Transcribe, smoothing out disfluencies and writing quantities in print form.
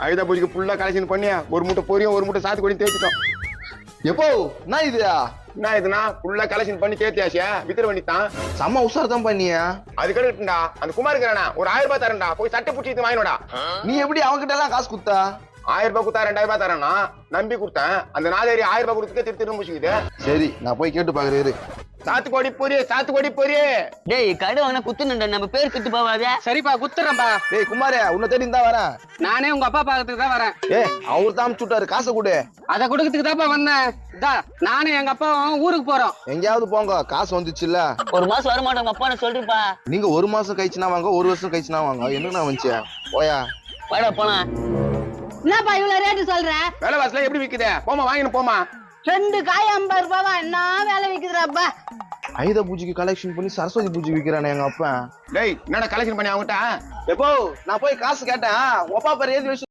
ஆயுத பூஜைக்கு ஃபுல்லா கலெக்ஷன் பண்ணி ஒரு மூட்டை பொரியும் ஒரு மூட்டை சாத்துக்குடி தேய்ச்சிட்டோம். எப்போ என்ன இது என்ன இதுனா ஃபுல்லா கலெக்ஷன் பண்ணி தேத்தியாச்சியா வித்திர வேண்டித்தான். செம்ம உஷார் தான் பண்ணியா. அது கிடைக்கட்டும்டா. அந்த குமார் இருக்கிறானா ஒரு 1000 ரூபாய் தரேன்டா, போய் சட்டை பிடிச்சி வாங்கினோடா. நீ எப்படி அவன்கிட்ட எல்லாம் காசு குத்தா? 1000 ரூபாய் கொடுத்தா 2000 ரூபாய் தரேன்னா நம்பி கொடுத்தேன். அந்த நாளேரி 1000 ரூபாய் கொடுத்துக்க திரு முடிச்சுக்குது. சரி நான் போய் கேட்டு பாக்குறேன். சாத்துக்கோடி பொரி. டேய் கடை வாங்கினா குத்துணுண்டா, நம்ம பேர் குத்து போவாத. சரிப்பா குத்துறேன்பா. டேய் குமாரே உன்னை தேடி தான் வரேன். நானே உங்க அப்பா பாக்கிறதுக்கு தான் வரேன். அவர் தான் அமுச்சுட்டாரு, காசை கொடு. அதை கொடுக்கறதுக்கு தான்ப்பா வந்தேன். நானும் எங்க அப்பாவும் ஊருக்கு போறோம். எங்கேயாவது போங்க, காசு வந்துச்சுல்ல. ஒரு மாசம் வர மாட்டோம் அப்பா சொல்றீப்பா. நீங்க ஒரு மாசம் கழிச்சுனா வாங்க, ஒரு வருஷம் கழிச்சுனா வாங்க. என்னண்ணா வந்துச்சு போயா வாடா போலாம். என்னப்பா இவ்வளவு ரேட்டு சொல்ற? வேலை வாசல எப்படி விக்குதே? போமா வாங்கினு போமா. 2 காய் 50 ரூபாவா? என்ன வேலை விக்குதுறாப்பா? ஆயுத பூஜைக்கு கலெக்ஷன் பண்ணி சரஸ்வதி பூஜை விக்கிறானே எங்க அப்பா. டேய் என்னடா கலெக்ஷன் பண்ணி அவங்ககிட்ட? எப்போ நான் போய் காசு கேட்டேன், ஒப்பா பேர் எழுதி வச்சு